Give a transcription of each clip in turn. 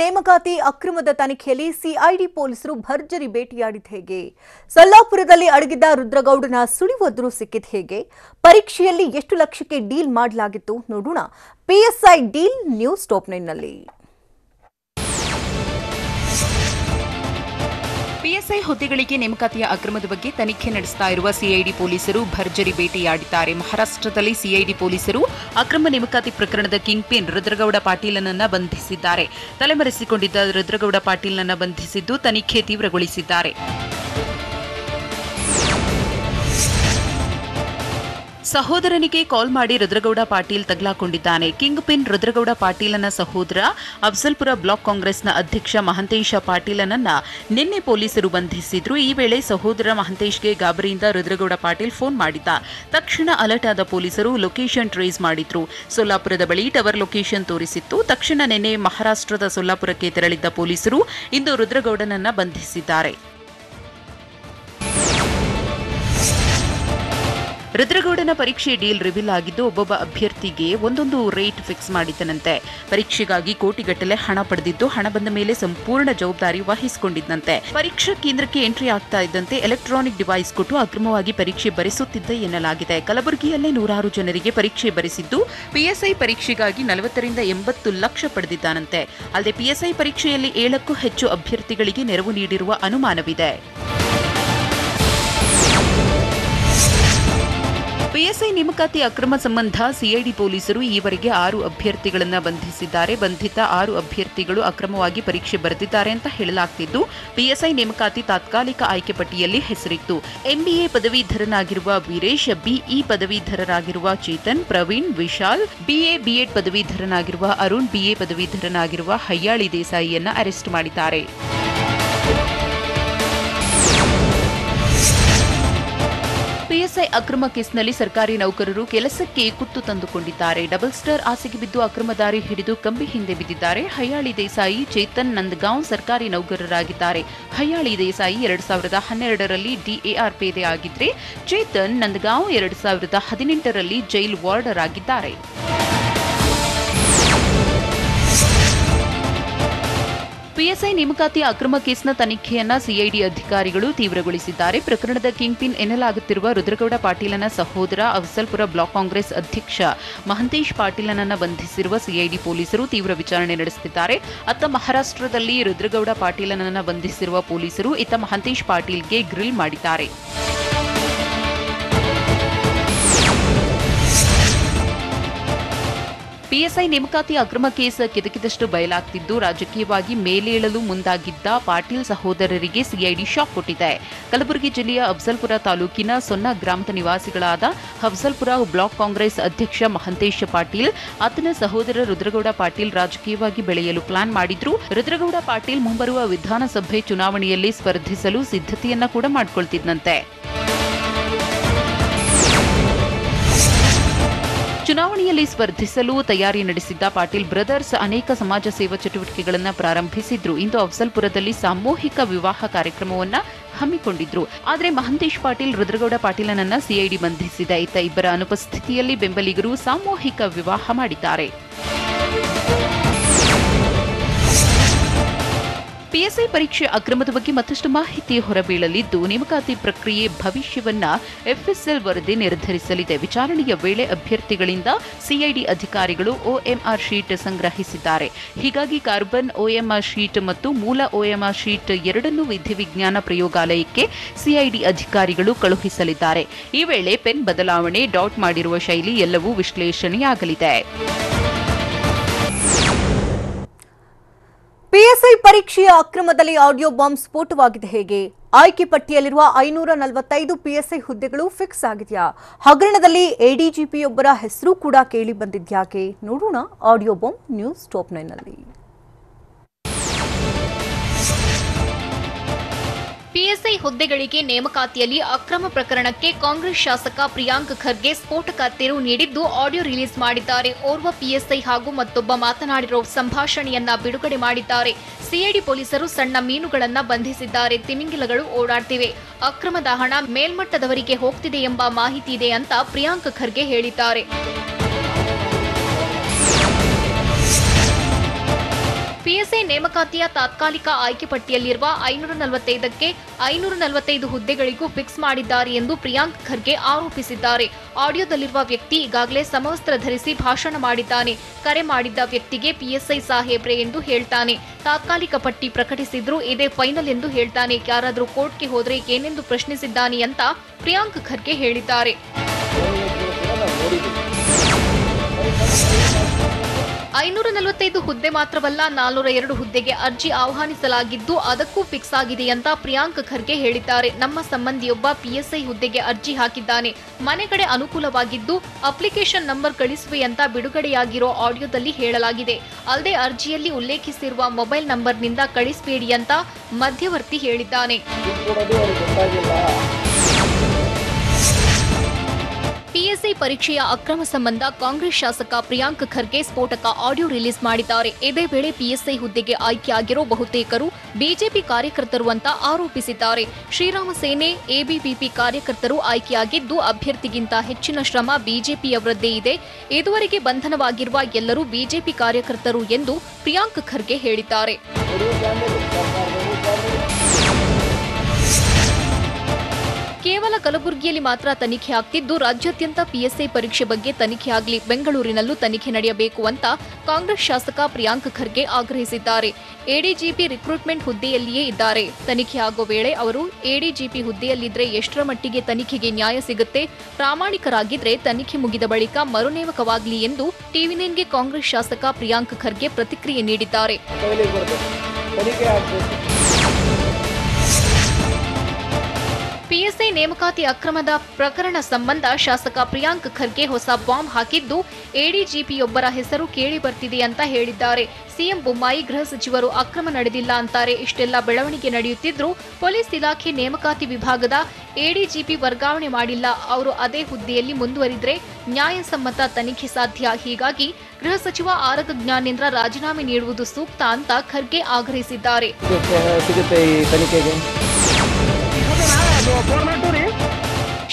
ನೇಮಕಾತಿ ಅಕ್ರಮದ ತನಿಖೆಯಲ್ಲಿ ಸಿಐಡಿ ಪೊಲೀಸರು ಭರ್ಜರಿ ಬೇಟೆಯಾಡಿದ ಹೇಗೆ? ಸೊಲ್ಲಾಪುರದಲ್ಲಿ ಅಡಗಿದ್ದ ರುದ್ರಗೌಡನ ಸುಳಿವೊಂದು ಸಿಕ್ಕಿದ ಹೇಗೆ? ಪರೀಕ್ಷೆಯಲ್ಲಿ ಎಷ್ಟು ಲಕ್ಷಕ್ಕೆ ಡೀಲ್ ಮಾಡಲಾಗಿತ್ತು ನೋಡೋಣ. ಪಿಎಸ್ಐ ಡೀಲ್ ನ್ಯೂಸ್ ಟಾಪ್ 9 ನಲ್ಲಿ. ಪಿಎಸ್ಐ ಹುದ್ದೆಗಳಿಗೆ ನೇಮಕಾತಿಯ ಅಕ್ರಮದ ಬಗ್ಗೆ ತನಿಖೆ ನಡೆಸ್ತಾ ಇರುವ ಸಿಐಡಿ ಪೊಲೀಸರು ಭರ್ಜರಿ ಬೇಟೆಯಾಡಿದ್ದಾರೆ. ಮಹಾರಾಷ್ಟ್ರದಲ್ಲಿ ಸಿಐಡಿ ಪೊಲೀಸರು ಅಕ್ರಮ ನೇಮಕಾತಿ ಪ್ರಕರಣದ ಕಿಂಗ್ ಪಿನ್ ರುದ್ರಗೌಡ ಪಾಟೀಲನನ್ನ ಬಂಧಿಸಿದ್ದಾರೆ. ತಲೆಮರೆಸಿಕೊಂಡಿದ್ದ ರುದ್ರಗೌಡ ಪಾಟೀಲ್ನನ್ನ ಬಂಧಿಸಿದ್ದು ತನಿಖೆ ತೀವ್ರಗೊಳಿಸಿದ್ದಾರೆ. ಸಹೋದರನಿಗೆ ಕಾಲ್ ಮಾಡಿ ರುದ್ರಗೌಡ ಪಾಟೀಲ್ ತಗಲಾಕೊಂಡಿದ್ದಾನೆ. ಕಿಂಗ್ ಪಿನ್ ರುದ್ರಗೌಡ ಪಾಟೀಲನ ಸಹೋದರ ಅಫ್ಜಲ್ಪುರ ಬ್ಲಾಕ್ ಕಾಂಗ್ರೆಸ್ನ ಅಧ್ಯಕ್ಷ ಮಹಂತೇಶ ಪಾಟೀಲನನ್ನ ನಿನ್ನೆ ಪೊಲೀಸರು ಬಂಧಿಸಿದ್ರು. ಈ ವೇಳೆ ಸಹೋದರ ಮಹಂತೇಶ್ಗೆ ಗಾಬರಿಯಿಂದ ರುದ್ರಗೌಡ ಪಾಟೀಲ್ ಫೋನ್ ಮಾಡಿದ್ದ. ತಕ್ಷಣ ಅಲರ್ಟ್ ಆದ ಪೊಲೀಸರು ಲೊಕೇಶನ್ ಟ್ರೇಸ್ ಮಾಡಿದ್ರು. ಸೊಲ್ಲಾಪುರದ ಬಳಿ ಟವರ್ ಲೊಕೇಶನ್ ತೋರಿಸಿತ್ತು. ತಕ್ಷಣ ನಿನ್ನೆ ಮಹಾರಾಷ್ಟ್ರದ ಸೊಲ್ಲಾಪುರಕ್ಕೆ ತೆರಳಿದ್ದ ಪೊಲೀಸರು ಇಂದು ರುದ್ರಗೌಡನನ್ನ ಬಂಧಿಸಿದ್ದಾರೆ. ರುದ್ರಗೌಡನ ಪರೀಕ್ಷೆ ಡೀಲ್ ರಿವೀಲ್ ಆಗಿದ್ದು, ಒಬ್ಬೊಬ್ಬ ಅಭ್ಯರ್ಥಿಗೆ ಒಂದೊಂದು ರೇಟ್ ಫಿಕ್ಸ್ ಮಾಡಿದ್ದನಂತೆ. ಪರೀಕ್ಷೆಗಾಗಿ ಕೋಟಿಗಟ್ಟಲೆ ಹಣ ಪಡೆದಿದ್ದು, ಹಣ ಬಂದ ಮೇಲೆ ಸಂಪೂರ್ಣ ಜವಾಬ್ದಾರಿ ವಹಿಸಿಕೊಂಡಿದ್ದಂತೆ. ಪರೀಕ್ಷಾ ಕೇಂದ್ರಕ್ಕೆ ಎಂಟ್ರಿ ಆಗ್ತಾ ಇದ್ದಂತೆ ಎಲೆಕ್ಟ್ರಾನಿಕ್ ಡಿವೈಸ್ ಕೊಟ್ಟು ಅಕ್ರಮವಾಗಿ ಪರೀಕ್ಷೆ ಬರೆಸುತ್ತಿದ್ದ ಎನ್ನಲಾಗಿದೆ. ಕಲಬುರಗಿಯಲ್ಲೇ ನೂರಾರು ಜನರಿಗೆ ಪರೀಕ್ಷೆ ಬರೆಸಿದ್ದು, ಪಿಎಸ್ಐ ಪರೀಕ್ಷೆಗಾಗಿ 40 ರಿಂದ 80 ಲಕ್ಷ ಪಡೆದಿದ್ದಾನಂತೆ. ಅಲ್ಲದೆ ಪಿಎಸ್ಐ ಪರೀಕ್ಷೆಯಲ್ಲಿ 7ಕ್ಕೂ ಹೆಚ್ಚು ಅಭ್ಯರ್ಥಿಗಳಿಗೆ ನೆರವು ನೀಡಿರುವ ಅನುಮಾನವಿದೆ. ಪಿಎಸ್ಐ ನೇಮಕಾತಿ ಅಕ್ರಮ ಸಂಬಂಧ ಸಿಐಡಿ ಪೊಲೀಸರು ಈವರೆಗೆ 6 ಅಭ್ಯರ್ಥಿಗಳನ್ನು ಬಂಧಿಸಿದ್ದಾರೆ. ಬಂಧಿತ 6 ಅಭ್ಯರ್ಥಿಗಳು ಅಕ್ರಮವಾಗಿ ಪರೀಕ್ಷೆ ಬರೆದಿದ್ದಾರೆ ಅಂತ ಹೇಳಲಾಗ್ತಿದ್ದು, ಪಿಎಸ್ಐ ನೇಮಕಾತಿ ತಾತ್ಕಾಲಿಕ ಆಯ್ಕೆ ಪಟ್ಟಿಯಲ್ಲಿ ಹೆಸರಿತ್ತು. ಎಂಬಿಎ ಪದವೀಧರನಾಗಿರುವ ವೀರೇಶ್, ಬಿಇ ಪದವೀಧರರಾಗಿರುವ ಚೇತನ್, ಪ್ರವೀಣ್, ವಿಶಾಲ್, ಬಿಎಡ್ ಪದವೀಧರನಾಗಿರುವ ಅರುಣ್, ಬಿಎ ಪದವೀಧರನಾಗಿರುವ ಹಯ್ಯಾಳಿ ದೇಸಾಯಿಯನ್ನ ಅರೆಸ್ಟ್ ಮಾಡಿದ್ದಾರೆ. ಪಿಎಸ್ಐ ಅಕ್ರಮ ಕೇಸ್ನಲ್ಲಿ ಸರ್ಕಾರಿ ನೌಕರರು ಕೆಲಸಕ್ಕೆ ಕುತ್ತು ತಂದುಕೊಂಡಿದ್ದಾರೆ. ಡಬಲ್ ಸ್ಟಾರ್ ಆಸೆಗೆ ಬಿದ್ದು ಅಕ್ರಮ ದಾರಿ ಹಿಡಿದು ಕಂಬಿ ಹಿಂದೆ ಬಿದ್ದಿದ್ದಾರೆ. ಹಯ್ಯಾಳಿ ದೇಸಾಯಿ, ಚೇತನ್ ನಂದಗಾಂವ್ ಸರ್ಕಾರಿ ನೌಕರರಾಗಿದ್ದಾರೆ. ಹಯ್ಯಾಳಿ ದೇಸಾಯಿ 2012ರಲ್ಲಿ ಡಿಎಆರ್ ಪೇದೆ ಆಗಿದ್ರೆ, ಚೇತನ್ ನಂದಗಾಂವ್ 2018ರಲ್ಲಿ ಜೈಲ್ ವಾರ್ಡರ್ ಆಗಿದ್ದಾರೆ. ಪಿಎಸ್ಐ ನೇಮಕಾತಿ ಅಕ್ರಮ ಕೇಸ್ನ ತನಿಖೆಯನ್ನ ಸಿಐಡಿ ಅಧಿಕಾರಿಗಳು ತೀವ್ರಗೊಳಿಸಿದ್ದಾರೆ. ಪ್ರಕರಣದ ಕಿಂಗ್ ಪಿನ್ ಎನ್ನಲಾಗುತ್ತಿರುವ ರುದ್ರಗೌಡ ಪಾಟೀಲನ ಸಹೋದರ ಅಫ್ಜಲ್ಪುರ ಬ್ಲಾಕ್ ಕಾಂಗ್ರೆಸ್ ಅಧ್ಯಕ್ಷ ಮಹಂತೇಶ್ ಪಾಟೀಲನನ್ನ ಬಂಧಿಸಿರುವ ಸಿಐಡಿ ಪೊಲೀಸರು ತೀವ್ರ ವಿಚಾರಣೆ ನಡೆಸುತ್ತಿದ್ದಾರೆ. ಅತ್ತ ಮಹಾರಾಷ್ಟ್ರದಲ್ಲಿ ರುದ್ರಗೌಡ ಪಾಟೀಲನನ್ನ ಬಂಧಿಸಿರುವ ಪೊಲೀಸರು ಇತ್ತ ಮಹಂತೇಶ್ ಪಾಟೀಲ್ಗೆ ಗ್ರಿಲ್ ಮಾಡಿದ್ದಾರೆ. ಪಿಎಸ್ಐ ನೇಮಕಾತಿ ಅಕ್ರಮ ಕೇಸ್ ಕೆದಕಿದಷ್ಟು ಬಯಲಾಗ್ತಿದ್ದು, ರಾಜಕೀಯವಾಗಿ ಮೇಲೇಳಲು ಮುಂದಾಗಿದ್ದ ಪಾಟೀಲ್ ಸಹೋದರರಿಗೆ ಸಿಐಡಿ ಶಾಕ್ ಕೊಟ್ಟಿದೆ. ಕಲಬುರಗಿ ಜಿಲ್ಲೆಯ ಅಫ್ಜಲ್ಪುರ ತಾಲೂಕಿನ ಸೊನ್ನ ಗ್ರಾಮದ ನಿವಾಸಿಗಳಾದ ಅಫ್ಜಲ್ಪುರ ಬ್ಲಾಕ್ ಕಾಂಗ್ರೆಸ್ ಅಧ್ಯಕ್ಷ ಮಹಂತೇಶ್ ಪಾಟೀಲ್, ಆತನ ಸಹೋದರ ರುದ್ರಗೌಡ ಪಾಟೀಲ್ ರಾಜಕೀಯವಾಗಿ ಬೆಳೆಯಲು ಪ್ಲಾನ್ ಮಾಡಿದ್ರು. ರುದ್ರಗೌಡ ಪಾಟೀಲ್ ಮುಂಬರುವ ವಿಧಾನಸಭೆ ಚುನಾವಣೆಯಲ್ಲಿ ಸ್ಪರ್ಧಿಸಲು ಸಿದ್ಧತೆಯನ್ನ ಕೂಡ ಮಾಡಿಕೊಳ್ತಿದ್ದಂತೆ. ಚುನಾವಣೆಯಲ್ಲಿ ಸ್ಪರ್ಧಿಸಲು ತಯಾರಿ ನಡೆಸಿದ್ದ ಪಾಟೀಲ್ ಬ್ರದರ್ಸ್ ಅನೇಕ ಸಮಾಜ ಸೇವಾ ಚಟುವಟಿಕೆಗಳನ್ನು ಪ್ರಾರಂಭಿಸಿದ್ರು. ಇಂದು ಅಫ್ಜಲ್ಪುರದಲ್ಲಿ ಸಾಮೂಹಿಕ ವಿವಾಹ ಕಾರ್ಯಕ್ರಮವನ್ನು ಹಮ್ಮಿಕೊಂಡಿದ್ರು. ಆದರೆ ಮಹಂತೇಶ್ ಪಾಟೀಲ್ ರುದ್ರಗೌಡ ಪಾಟೀಲನನ್ನ ಸಿಐಡಿ ಬಂಧಿಸಿದೆ. ಇತ್ತ ಇಬ್ಬರ ಅನುಪಸ್ಥಿತಿಯಲ್ಲಿ ಬೆಂಬಲಿಗರು ಸಾಮೂಹಿಕ ವಿವಾಹ ಮಾಡಿದ್ದಾರೆ. ಪಿಎಸ್ಐ ಪರೀಕ್ಷೆ ಅಕ್ರಮದ ಬಗ್ಗೆ ಮತ್ತಷ್ಟು ಮಾಹಿತಿ ಹೊರಬೀಳಲಿದ್ದು, ನೇಮಕಾತಿ ಪ್ರಕ್ರಿಯೆ ಭವಿಷ್ಯವನ್ನ ಎಫ್ಎಸ್ಎಲ್ ವರದಿ ನಿರ್ಧರಿಸಲಿದೆ. ವಿಚಾರಣೆಯ ವೇಳೆ ಅಭ್ಯರ್ಥಿಗಳಿಂದ ಸಿಐಡಿ ಅಧಿಕಾರಿಗಳು ಒಎಂಆರ್ ಶೀಟ್ ಸಂಗ್ರಹಿಸಿದ್ದಾರೆ. ಹೀಗಾಗಿ ಕಾರ್ಬನ್ ಒಎಂಆರ್ ಶೀಟ್ ಮತ್ತು ಮೂಲ ಒಎಂಆರ್ ಶೀಟ್ ಎರಡನ್ನೂ ವಿಧಿವಿಜ್ಞಾನ ಪ್ರಯೋಗಾಲಯಕ್ಕೆ ಸಿಐಡಿ ಅಧಿಕಾರಿಗಳು ಕಳುಹಿಸಲಿದ್ದಾರೆ. ಈ ವೇಳೆ ಪೆನ್ ಬದಲಾವಣೆ, ಡಾಟ್ ಮಾಡಿರುವ ಶೈಲಿ ಎಲ್ಲವೂ ವಿಶ್ಲೇಷಣೆಯಾಗಲಿದೆ. ಪಿಎಸ್ಐ ಪರೀಕ್ಷೆಯ ಅಕ್ರಮದಲ್ಲಿ ಆಡಿಯೋ ಬಾಂಬ್ ಸ್ಫೋಟವಾಗಿದೆ ಹೇಗೆ? ಆಯ್ಕೆ ಪಟ್ಟಿಯಲ್ಲಿರುವ 545 ಪಿಎಸ್ಐ ಹುದ್ದೆಗಳು ಫಿಕ್ಸ್ ಆಗಿದೆಯಾ? ಹಗರಣದಲ್ಲಿ ಎಡಿಜಿಪಿಯೊಬ್ಬರ ಹೆಸರು ಕೂಡ ಕೇಳಿ ಬಂದಿದ್ಯಾಕೆ? ನೋಡೋಣ ಆಡಿಯೋ ಬಾಂಬ್ ನ್ಯೂಸ್ ಟಾಪ್ 9 ನಲ್ಲಿ. ಪಿಎಸ್ಐ ಹುದ್ದೆಗಳಿಗೆ ನೇಮಕಾತಿಯಲ್ಲಿ ಅಕ್ರಮ ಪ್ರಕರಣಕ್ಕೆ ಕಾಂಗ್ರೆಸ್ ಶಾಸಕ ಪ್ರಿಯಾಂಕ್ ಖರ್ಗೆ ಸ್ಫೋಟಕ ತಿರುವು ನೀಡಿದ್ದು, ಆಡಿಯೋ ರಿಲೀಸ್ ಮಾಡಿದ್ದಾರೆ. ಓರ್ವ ಪಿಎಸ್ಐ ಹಾಗೂ ಮತ್ತೊಬ್ಬ ಮಾತನಾಡಿರೋ ಸಂಭಾಷಣೆಯನ್ನ ಬಿಡುಗಡೆ ಮಾಡಿದ್ದಾರೆ. ಸಿಐಡಿ ಪೊಲೀಸರು ಸಣ್ಣ ಮೀನುಗಳನ್ನ ಬಂಧಿಸಿದ್ದಾರೆ. ತಿಮಿಂಗಿಲಗಳು ಓಡಾಡ್ತಿವೆ. ಅಕ್ರಮದ ಹಣ ಮೇಲ್ಮಟ್ಟದವರಿಗೆ ಹೋಗ್ತಿದೆ ಎಂಬ ಮಾಹಿತಿ ಇದೆ ಅಂತ ಪ್ರಿಯಾಂಕ್ ಖರ್ಗೆ ಹೇಳಿದ್ದಾರೆ. ಪಿಎಸ್ಐ ನೇಮಕಾತಿಯ ತಾತ್ಕಾಲಿಕ ಆಯ್ಕೆ ಪಟ್ಟಿಯಲ್ಲಿರುವ 545ಕ್ಕೆ 545 ಹುದ್ದೆಗಳಿಗೂ ಫಿಕ್ಸ್ ಮಾಡಿದ್ದಾರೆ ಎಂದು ಪ್ರಿಯಾಂಕ್ ಖರ್ಗೆ ಆರೋಪಿಸಿದ್ದಾರೆ. ಆಡಿಯೋದಲ್ಲಿರುವ ವ್ಯಕ್ತಿ ಈಗಾಗಲೇ ಸಮವಸ್ತ್ರ ಧರಿಸಿ ಭಾಷಣ ಮಾಡಿದ್ದಾನೆ. ಕರೆ ಮಾಡಿದ್ದ ವ್ಯಕ್ತಿಗೆ ಪಿಎಸ್ಐ ಸಾಹೇಬ್ರೆ ಎಂದು ಹೇಳ್ತಾನೆ. ತಾತ್ಕಾಲಿಕ ಪಟ್ಟಿ ಪ್ರಕಟಿಸಿದ್ರು ಇದೇ ಫೈನಲ್ ಎಂದು ಹೇಳ್ತಾನೆ. ಯಾರಾದರೂ ಕೋರ್ಟ್ಗೆ ಹೋದ್ರೆ ಏನೆಂದು ಪ್ರಶ್ನಿಸಿದ್ದಾನೆ ಅಂತ ಪ್ರಿಯಾಂಕ್ ಖರ್ಗೆ ಹೇಳಿದ್ದಾರೆ. 545 ಹುದ್ದೆ ಮಾತ್ರವಲ್ಲ, 402 ಹುದ್ದೆಗೆ ಅರ್ಜಿ ಆಹ್ವಾನಿಸಲಾಗಿದ್ದು ಅದಕ್ಕೂ ಫಿಕ್ಸ್ ಆಗಿದೆ ಅಂತ ಪ್ರಿಯಾಂಕ್ ಖರ್ಗೆ ಹೇಳಿದ್ದಾರೆ. ನಮ್ಮ ಸಂಬಂಧಿಯೊಬ್ಬ ಪಿಎಸ್ಐ ಹುದ್ದೆಗೆ ಅರ್ಜಿ ಹಾಕಿದ್ದಾನೆ. ಮನೆ ಕಡೆ ಅನುಕೂಲವಾಗಿದ್ದು ಅಪ್ಲಿಕೇಶನ್ ನಂಬರ್ ಕಳಿಸುವೆ ಅಂತ ಬಿಡುಗಡೆಯಾಗಿರೋ ಆಡಿಯೋದಲ್ಲಿ ಹೇಳಲಾಗಿದೆ. ಅಲ್ಲದೆ ಅರ್ಜಿಯಲ್ಲಿ ಉಲ್ಲೇಖಿಸಿರುವ ಮೊಬೈಲ್ ನಂಬರ್ನಿಂದ ಕಳಿಸಬೇಡಿ ಅಂತ ಮಧ್ಯವರ್ತಿ ಹೇಳಿದ್ದಾನೆ. ಪಿಎಸ್ಐ ಪರೀಕ್ಷೆಯ ಅಕ್ರಮ ಸಂಬಂಧ ಕಾಂಗ್ರೆಸ್ ಶಾಸಕ ಪ್ರಿಯಾಂಕ್ ಖರ್ಗೆ ಸ್ಫೋಟಕ ಆಡಿಯೋ ರಿಲೀಸ್ ಮಾಡಿದ್ದಾರೆ. ಇದೇ ವೇಳೆ ಪಿಎಸ್ಐ ಹುದ್ದೆಗೆ ಆಯ್ಕೆಯಾಗಿರೋ ಬಹುತೇಕರು ಬಿಜೆಪಿ ಕಾರ್ಯಕರ್ತರು ಅಂತ ಆರೋಪಿಸಿದ್ದಾರೆ. ಶ್ರೀರಾಮ ಸೇನೆ, ಎಬಿವಿಪಿ ಕಾರ್ಯಕರ್ತರು ಆಯ್ಕೆಯಾಗಿದ್ದು ಅಭ್ಯರ್ಥಿಗಿಂತ ಹೆಚ್ಚಿನ ಶ್ರಮ ಬಿಜೆಪಿಯವರದ್ದೇ ಇದೆ. ಇದುವರೆಗೆ ಬಂಧನವಾಗಿರುವ ಎಲ್ಲರೂ ಬಿಜೆಪಿ ಕಾರ್ಯಕರ್ತರು ಎಂದು ಪ್ರಿಯಾಂಕ್ ಖರ್ಗೆ ಹೇಳಿದ್ದಾರೆ. ಕೇವಲ ಕಲಬುರಗಿಯಲ್ಲಿ ಮಾತ್ರ ತನಿಖೆ ಆಗ್ತಿದ್ದು ರಾಜ್ಯಾದ್ಯಂತ ಪಿಎಸ್ಐ ಪರೀಕ್ಷೆ ಬಗ್ಗೆ ತನಿಖೆ ಆಗಲಿ, ಬೆಂಗಳೂರಿನಲ್ಲೂ ತನಿಖೆ ನಡೆಯಬೇಕು ಅಂತ ಕಾಂಗ್ರೆಸ್ ಶಾಸಕ ಪ್ರಿಯಾಂಕ್ ಖರ್ಗೆ ಆಗ್ರಹಿಸಿದ್ದಾರೆ. ಎಡಿಜಿಪಿ ರಿಕ್ರೂಟ್ಮೆಂಟ್ ಹುದ್ದೆಯಲ್ಲಿಯೇ ಇದ್ದಾರೆ. ತನಿಖೆ ಆಗೋ ವೇಳೆ ಅವರು ಎಡಿಜಿಪಿ ಹುದ್ದೆಯಲ್ಲಿದ್ರೆ ಎಷ್ಟರ ಮಟ್ಟಿಗೆ ತನಿಖೆಗೆ ನ್ಯಾಯ ಸಿಗುತ್ತೆ? ಪ್ರಾಮಾಣಿಕರಾಗಿದ್ರೆ ತನಿಖೆ ಮುಗಿದ ಬಳಿಕ ಮರುನೇಮಕವಾಗಲಿ ಎಂದು ಟಿವಿ9ಗೆ ಕಾಂಗ್ರೆಸ್ ಶಾಸಕ ಪ್ರಿಯಾಂಕ್ ಖರ್ಗೆ ಪ್ರತಿಕ್ರಿಯೆ ನೀಡಿದ್ದಾರೆ. ಪಿಎಸ್ಐ ನೇಮಕಾತಿ ಅಕ್ರಮದ ಪ್ರಕರಣ ಸಂಬಂಧ ಶಾಸಕ ಪ್ರಿಯಾಂಕ್ ಖರ್ಗೆ ಹೊಸ ಬಾಂಬ್ ಹಾಕಿದ್ದು ಎಡಿಜಿಪಿಯೊಬ್ಬರ ಹೆಸರು ಕೇಳಿ ಬರ್ತಿದೆ ಅಂತ ಹೇಳಿದ್ದಾರೆ. ಸಿಎಂ ಬೊಮ್ಮಾಯಿ, ಗೃಹ ಸಚಿವರು ಅಕ್ರಮ ನಡೆದಿಲ್ಲ ಅಂತಾರೆ. ಇಷ್ಟೆಲ್ಲ ಬೆಳವಣಿಗೆ ನಡೆಯುತ್ತಿದ್ರೂ ಪೊಲೀಸ್ ಇಲಾಖೆ ನೇಮಕಾತಿ ವಿಭಾಗದ ಎಡಿಜಿಪಿ ವರ್ಗಾವಣೆ ಮಾಡಿಲ್ಲ. ಅವರು ಅದೇ ಹುದ್ದೆಯಲ್ಲಿ ಮುಂದುವರಿದ್ರೆ ನ್ಯಾಯಸಮ್ಮತ ತನಿಖೆ ಸಾಧ್ಯ. ಹೀಗಾಗಿ ಗೃಹ ಸಚಿವ ಆರಗ ಜ್ಞಾನೇಂದ್ರ ರಾಜೀನಾಮೆ ನೀಡುವುದು ಸೂಕ್ತ ಅಂತ ಖರ್ಗೆ ಆಗ್ರಹಿಸಿದ್ದಾರೆ.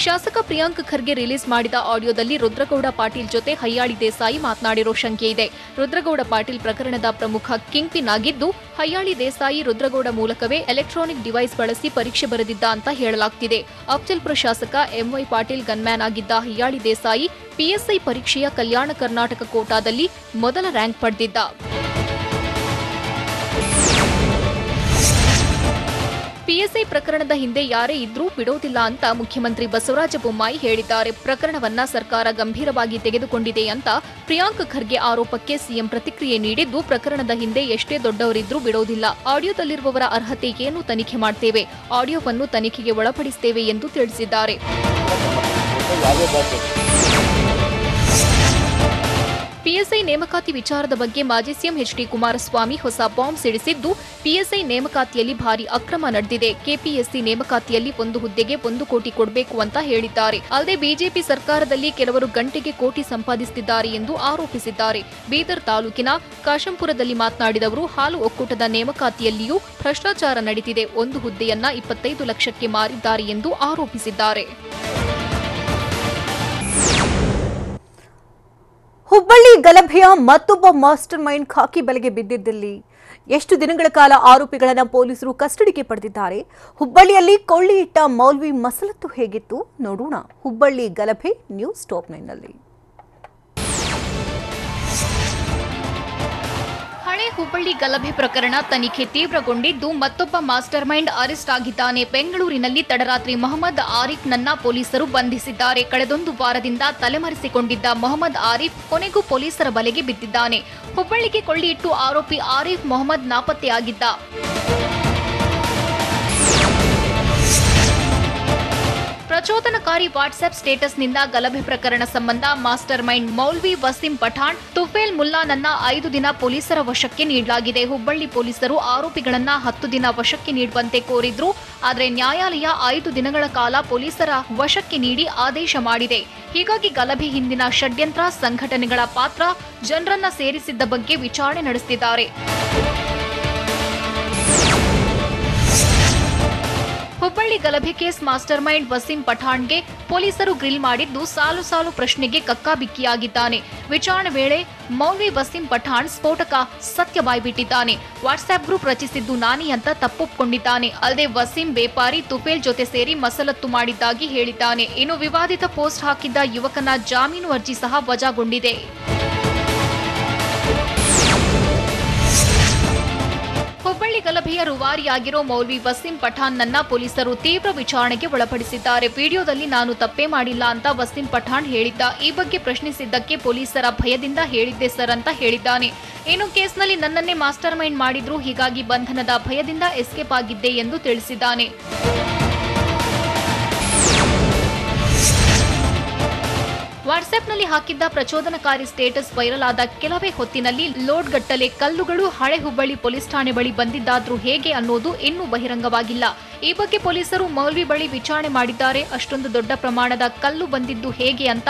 ಶಾಸಕ ಪ್ರಿಯಾಂಕ್ ಖರ್ಗೆ ರಿಲೀಸ್ ಮಾಡಿದ ಆಡಿಯೋದಲ್ಲಿ ರುದ್ರಗೌಡ ಪಾಟೀಲ್ ಜೊತೆ ಹಯ್ಯಾಳಿ ದೇಸಾಯಿ ಮಾತನಾಡಿರೋ ಶಂಕೆ ಇದೆ. ರುದ್ರಗೌಡ ಪಾಟೀಲ್ ಪ್ರಕರಣದ ಪ್ರಮುಖ ಕಿಂಗ್ ಪಿನ್ ಆಗಿದ್ದು, ಹಯ್ಯಾಳಿ ದೇಸಾಯಿ ರುದ್ರಗೌಡ ಮೂಲಕವೇ ಎಲೆಕ್ಟ್ರಾನಿಕ್ ಡಿವೈಸ್ ಬಳಸಿ ಪರೀಕ್ಷೆ ಬರೆದಿದ್ದ ಅಂತ ಹೇಳಲಾಗ್ತಿದೆ. ಅಫ್ಜಲ್ಪುರ ಶಾಸಕ ಎಂವೈ ಪಾಟೀಲ್ ಗನ್ಮ್ಯಾನ್ ಆಗಿದ್ದ ಹಯ್ಯಾಳಿ ದೇಸಾಯಿ ಪಿಎಸ್ಐ ಪರೀಕ್ಷೆಯ ಕಲ್ಯಾಣ ಕರ್ನಾಟಕ ಕೋಟಾದಲ್ಲಿ ಮೊದಲ ರ್ಯಾಂಕ್ ಪಡೆದಿದ್ದ. ಪಿಎಸ್ಐ ಪ್ರಕರಣದ ಹಿಂದೆ ಯಾರೇ ಇದ್ರೂ ಬಿಡೋದಿಲ್ಲ ಅಂತ ಮುಖ್ಯಮಂತ್ರಿ ಬಸವರಾಜ ಬೊಮ್ಮಾಯಿ ಹೇಳಿದ್ದಾರೆ. ಪ್ರಕರಣವನ್ನ ಸರ್ಕಾರ ಗಂಭೀರವಾಗಿ ತೆಗೆದುಕೊಂಡಿದೆ ಅಂತ ಪ್ರಿಯಾಂಕ್ ಖರ್ಗೆ ಆರೋಪಕ್ಕೆ ಸಿಎಂ ಪ್ರತಿಕ್ರಿಯೆ ನೀಡಿದ್ದು, ಪ್ರಕರಣದ ಹಿಂದೆ ಎಷ್ಟೇ ದೊಡ್ಡವರಿದ್ರೂ ಬಿಡೋದಿಲ್ಲ. ಆಡಿಯೋದಲ್ಲಿರುವವರ ಅರ್ಹತೆ ಏನು ತನಿಖೆ ಮಾಡ್ತೇವೆ, ಆಡಿಯೋವನ್ನು ತನಿಖೆಗೆ ಒಳಪಡಿಸುತ್ತೇವೆ ಎಂದು ತಿಳಿಸಿದ್ದಾರೆ. ಪಿಎಸ್ಐ ನೇಮಕಾತಿ ವಿಚಾರದ ಬಗ್ಗೆ ಮಾಜಿ ಸಿಎಂ ಎಚ್ಡಿ ಕುಮಾರಸ್ವಾಮಿ ಹೊಸ ಬಾಂಬ್ ಸಿಡಿಸಿದ್ದು, ಪಿಎಸ್ಐ ನೇಮಕಾತಿಯಲ್ಲಿ ಭಾರಿ ಅಕ್ರಮ ನಡೆದಿದೆ. ಕೆಪಿಎಸ್ಸಿ ನೇಮಕಾತಿಯಲ್ಲಿ ಒಂದು ಹುದ್ದೆಗೆ 1 ಕೋಟಿ ಕೊಡಬೇಕು ಅಂತ ಹೇಳಿದ್ದಾರೆ. ಅಲ್ಲದೆ ಬಿಜೆಪಿ ಸರ್ಕಾರದಲ್ಲಿ ಕೆಲವರು ಗಂಟೆಗೆ ಕೋಟಿ ಸಂಪಾದಿಸುತ್ತಿದ್ದಾರೆ ಎಂದು ಆರೋಪಿಸಿದ್ದಾರೆ. ಬೀದರ್ ತಾಲೂಕಿನ ಕಾಶಂಪುರದಲ್ಲಿ ಮಾತನಾಡಿದವರು, ಹಾಲು ಒಕ್ಕೂಟದ ನೇಮಕಾತಿಯಲ್ಲಿಯೂ ಭ್ರಷ್ಟಾಚಾರ ನಡೆದಿದೆ. ಒಂದು ಹುದ್ದೆಯನ್ನ 25 ಲಕ್ಷಕ್ಕೆ ಮಾರಿದ್ದಾರೆ ಎಂದು ಆರೋಪಿಸಿದ್ದಾರೆ. ಹುಬ್ಬಳ್ಳಿ ಗಲಭೆಯ ಮತ್ತೊಬ್ಬ ಮಾಸ್ಟರ್ ಮೈಂಡ್ ಖಾಕಿ ಬಲೆಗೆ ಬಿದ್ದಿದ್ದಲ್ಲಿ ಎಷ್ಟು ದಿನಗಳ ಕಾಲ ಆರೋಪಿಗಳನ್ನು ಪೊಲೀಸರು ಕಸ್ಟಡಿಗೆ ಪಡೆದಿದ್ದಾರೆ? ಹುಬ್ಬಳ್ಳಿಯಲ್ಲಿ ಕೊಳ್ಳಿ ಇಟ್ಟ ಮೌಲ್ವಿ ಮಸಲತ್ತು ಹೇಗಿತ್ತು ನೋಡೋಣ. ಹುಬ್ಬಳ್ಳಿ ಗಲಭೆ ನ್ಯೂಸ್ ಟಾಪ್ 9ನಲ್ಲಿ. ಹಳೆ ಹುಬ್ಬಳ್ಳಿ ಗಲಭೆ ಪ್ರಕರಣ ತನಿಖೆ ತೀವ್ರಗೊಂಡಿದ್ದು ಮತ್ತೊಬ್ಬ ಮಾಸ್ಟರ್ ಮೈಂಡ್ ಅರೆಸ್ಟ್ ಆಗಿದ್ದಾನೆ. ಬೆಂಗಳೂರಿನಲ್ಲಿ ತಡರಾತ್ರಿ ಮೊಹಮ್ಮದ್ ಆರಿಫ್ನನ್ನ ಪೊಲೀಸರು ಬಂಧಿಸಿದ್ದಾರೆ. ಕಳೆದೊಂದು ವಾರದಿಂದ ತಲೆಮರೆಸಿಕೊಂಡಿದ್ದ ಮೊಹಮ್ಮದ್ ಆರಿಫ್ ಕೊನೆಗೂ ಪೊಲೀಸರ ಬಲೆಗೆ ಬಿದ್ದಿದ್ದಾನೆ. ಹುಬ್ಬಳ್ಳಿಗೆ ಕೊಳ್ಳಿ ಇಟ್ಟು ಆರೋಪಿ ಆರಿಫ್ ಮೊಹಮ್ಮದ್ ನಾಪತ್ತೆಯಾಗಿದ್ದ. ಪ್ರಚೋದನಕಾರಿ ವಾಟ್ಸ್ಆಪ್ ಸ್ಟೇಟಸ್ನಿಂದ ಗಲಭೆ ಪ್ರಕರಣ ಸಂಬಂಧ ಮಾಸ್ಟರ್ ಮೈಂಡ್ ಮೌಲ್ವಿ ವಸೀಂ ಪಠಾಣ್, ತುಫೇಲ್ ಮುಲ್ಲಾನನ್ನ 5 ದಿನ ಪೊಲೀಸರ ವಶಕ್ಕೆ ನೀಡಲಾಗಿದೆ. ಹುಬ್ಬಳ್ಳಿ ಪೊಲೀಸರು ಆರೋಪಿಗಳನ್ನ 10 ದಿನ ವಶಕ್ಕೆ ನೀಡುವಂತೆ ಕೋರಿದ್ರು. ಆದರೆ ನ್ಯಾಯಾಲಯ 5 ದಿನಗಳ ಕಾಲ ಪೊಲೀಸರ ವಶಕ್ಕೆ ನೀಡಿ ಆದೇಶ ಮಾಡಿದೆ. ಹೀಗಾಗಿ ಗಲಭೆ ಹಿಂದಿನ ಷಡ್ಯಂತ್ರ, ಸಂಘಟನೆಗಳ ಪಾತ್ರ, ಜನರನ್ನ ಸೇರಿಸಿದ್ದ ಬಗ್ಗೆ ವಿಚಾರಣೆ ನಡೆಸುತ್ತಿದ್ದಾರೆ. ಹುಬ್ಬಳ್ಳಿ ಗಲಭೆ ಕೇಸ್ ಮಾಸ್ಟರ್ ಮೈಂಡ್ ವಸೀಂ ಪಠಾಣ್ಗೆ ಪೊಲೀಸರು ಗ್ರಿಲ್ ಮಾಡಿದ್ದು ಸಾಲು ಸಾಲು ಪ್ರಶ್ನೆಗೆ ಕಕ್ಕಾಬಿಕ್ಕಿಯಾಗಿದ್ದಾನೆ. ವಿಚಾರಣೆ ವೇಳೆ ಮೌಲ್ವಿ ವಸೀಂ ಪಠಾಣ್ ಸ್ಫೋಟಕ ಸತ್ಯ ಬಾಯ್ಬಿಟ್ಟಿದ್ದಾನೆ. ವಾಟ್ಸ್ಆಪ್ ಗ್ರೂಪ್ ರಚಿಸಿದ್ದು ನಾನೇ ಅಂತ ತಪ್ಪೊಪ್ಕೊಂಡಿದ್ದಾನೆ. ಅಲ್ಲದೆ ವಸೀಂ ವ್ಯಾಪಾರಿ ತುಫೇಲ್ ಜೊತೆ ಸೇರಿ ಮಸಲತ್ತು ಮಾಡಿದ್ದಾಗಿ ಹೇಳಿದ್ದಾನೆ. ಇನ್ನು ವಿವಾದಿತ ಪೋಸ್ಟ್ ಹಾಕಿದ್ದ ಯುವಕನ ಜಾಮೀನು ಅರ್ಜಿ ಸಹ ವಜಾಗೊಂಡಿದೆ. ಹುಬ್ಬಳ್ಳಿ ಗಲಭೆಯ ರೂವಾರಿಯಾಗಿರೋ ಮೌಲ್ವಿ ವಸೀಂ ಪಠಾಣ್ ನನ್ನ ಪೊಲೀಸರು ತೀವ್ರ ವಿಚಾರಣೆಗೆ ಒಳಪಡಿಸಿದ್ದಾರೆ. ವಿಡಿಯೋದಲ್ಲಿ ನಾನು ತಪ್ಪೇ ಮಾಡಿಲ್ಲ ಅಂತ ವಸೀಂ ಪಠಾಣ್ ಹೇಳಿದ್ದ. ಈ ಬಗ್ಗೆ ಪ್ರಶ್ನಿಸಿದ್ದಕ್ಕೆ ಪೊಲೀಸರ ಭಯದಿಂದ ಹೇಳಿದ್ದೆ ಸರ್ ಅಂತ ಹೇಳಿದ್ದಾನೆ. ಇನ್ನು ಕೇಸ್ನಲ್ಲಿ ನನ್ನನ್ನೇ ಮಾಸ್ಟರ್ ಮೈಂಡ್ ಮಾಡಿದ್ರು, ಹೀಗಾಗಿ ಬಂಧನದ ಭಯದಿಂದ ಎಸ್ಕೇಪ್ ಆಗಿದ್ದೆ ಎಂದು ತಿಳಿಸಿದ್ದಾನೆ. ವಾಟ್ಸ್ಆಪ್ನಲ್ಲಿ ಹಾಕಿದ್ದ ಪ್ರಚೋದನಕಾರಿ ಸ್ಟೇಟಸ್ ವೈರಲ್ ಆದ ಕೆಲವೇ ಹೊತ್ತಿನಲ್ಲಿ ಲೋಡ್ಗಟ್ಟಲೆ ಕಲ್ಲುಗಳು ಹಳೆ ಹುಬ್ಬಳ್ಳಿ ಪೊಲೀಸ್ ಠಾಣೆ ಬಳಿ ಬಂದಿದ್ದಾದ್ರೂ ಹೇಗೆ ಅನ್ನೋದು ಇನ್ನೂ ಬಹಿರಂಗವಾಗಿಲ್ಲ. ಈ ಬಗ್ಗೆ ಪೊಲೀಸರು ಮೌಲ್ವಿ ಬಳಿ ವಿಚಾರಣೆ ಮಾಡಿದ್ದಾರೆ. ಅಷ್ಟೊಂದು ದೊಡ್ಡ ಪ್ರಮಾಣದ ಕಲ್ಲು ಬಂದಿದ್ದು ಹೇಗೆ ಅಂತ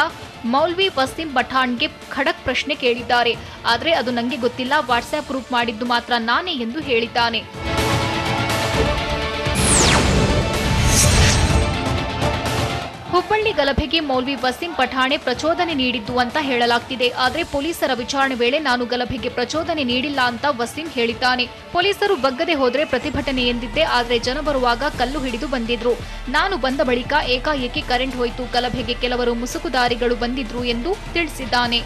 ಮೌಲ್ವಿ ವಸೀಂ ಪಠಾಣ್ಗೆ ಖಡಕ್ ಪ್ರಶ್ನೆ ಕೇಳಿದ್ದಾರೆ. ಆದರೆ ಅದು ನನಗೆ ಗೊತ್ತಿಲ್ಲ, ವಾಟ್ಸ್ಆಪ್ ಗ್ರೂಪ್ ಮಾಡಿದ್ದು ಮಾತ್ರ ನಾನೇ ಎಂದು ಹೇಳಿದ್ದಾನೆ. ಹುಬ್ಬಳ್ಳಿ ಗಲಭೆಗೆ ಮೌಲ್ವಿ ವಸೀಂ ಪಠಾಣೆ ಪ್ರಚೋದನೆ ನೀಡಿದ್ದು ಅಂತ ಹೇಳಲಾಗ್ತಿದೆ. ಆದರೆ ಪೊಲೀಸರ ವಿಚಾರಣೆ ವೇಳೆ ನಾನು ಗಲಭೆಗೆ ಪ್ರಚೋದನೆ ನೀಡಿಲ್ಲ ಅಂತ ವಸೀಂ ಹೇಳಿದ್ದಾನೆ. ಪೊಲೀಸರು ಬಗ್ಗದೆ ಹೋದ್ರೆ ಪ್ರತಿಭಟನೆ ಎಂದಿದ್ದೆ, ಆದರೆ ಜನ ಬರುವಾಗ ಕಲ್ಲು ಹಿಡಿದು ಬಂದಿದ್ರು. ನಾನು ಬಂದ ಬಳಿಕ ಏಕಾಏಕಿ ಕರೆಂಟ್ ಹೋಯಿತು. ಗಲಭೆಗೆ ಕೆಲವರು ಮುಸುಕುದಾರಿಗಳು ಬಂದಿದ್ರು ಎಂದು ತಿಳಿಸಿದ್ದಾನೆ.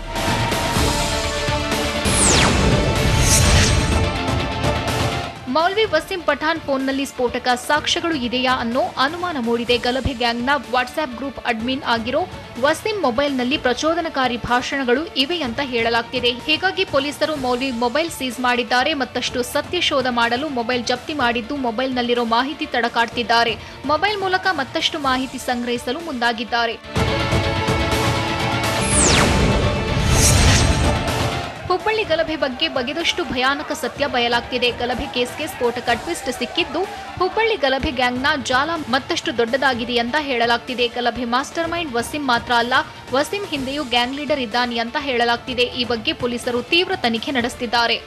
ಮೌಲ್ವಿ ವಸೀಂ ಪಠಾಣ್ ಫೋನ್ನಲ್ಲಿ ಸ್ಫೋಟಕ ಸಾಕ್ಷ್ಯಗಳು ಇದೆಯಾ ಅನ್ನೋ ಅನುಮಾನ ಮೂಡಿದೆ. ಗಲಭೆ ಗ್ಯಾಂಗ್ನ ವಾಟ್ಸ್ಆಪ್ ಗ್ರೂಪ್ ಅಡ್ಮಿನ್ ಆಗಿರೋ ವಸೀಂ ಮೊಬೈಲ್ನಲ್ಲಿ ಪ್ರಚೋದನಕಾರಿ ಭಾಷಣಗಳು ಇವೆ ಅಂತ ಹೇಳಲಾಗ್ತಿದೆ. ಹೀಗಾಗಿ ಪೊಲೀಸರು ಮೌಲ್ವಿ ಮೊಬೈಲ್ ಸೀಸ್ ಮಾಡಿದ್ದಾರೆ. ಮತ್ತಷ್ಟು ಸತ್ಯ ಶೋಧ ಮಾಡಲು ಮೊಬೈಲ್ ಜಪ್ತಿ ಮಾಡಿದ್ದು ಮೊಬೈಲ್ನಲ್ಲಿರೋ ಮಾಹಿತಿ ತಡಕಾಡ್ತಿದ್ದಾರೆ. ಮೊಬೈಲ್ ಮೂಲಕ ಮತ್ತಷ್ಟು ಮಾಹಿತಿ ಸಂಗ್ರಹಿಸಲು ಮುಂದಾಗಿದ್ದಾರೆ. ಹುಬ್ಬಳ್ಳಿ ಗಲಭೆ ಬಗ್ಗೆ ಬಗೆದಷ್ಟು ಭಯಾನಕ ಸತ್ಯ ಬಯಲಾಗ್ತಿದೆ. ಗಲಭೆ ಕೇಸ್ಗೆ ಸ್ಫೋಟಕ ಟ್ವಿಸ್ಟ್ ಸಿಕ್ಕಿದ್ದು ಹುಬ್ಬಳ್ಳಿ ಗಲಭೆ ಗ್ಯಾಂಗ್ನ ಜಾಲ ಮತ್ತಷ್ಟು ದೊಡ್ಡದಾಗಿದೆ ಅಂತ ಹೇಳಲಾಗ್ತಿದೆ. ಗಲಭೆ ಮಾಸ್ಟರ್ ಮೈಂಡ್ ವಸೀಂ ಮಾತ್ರ ಅಲ್ಲ, ವಸೀಂ ಹಿಂದೆಯೂ ಗ್ಯಾಂಗ್ ಲೀಡರ್ ಇದ್ದಾನೆ ಅಂತ ಹೇಳಲಾಗ್ತಿದೆ. ಈ ಬಗ್ಗೆ ಪೊಲೀಸರು ತೀವ್ರ ತನಿಖೆ ನಡೆಸುತ್ತಿದ್ದಾರೆ.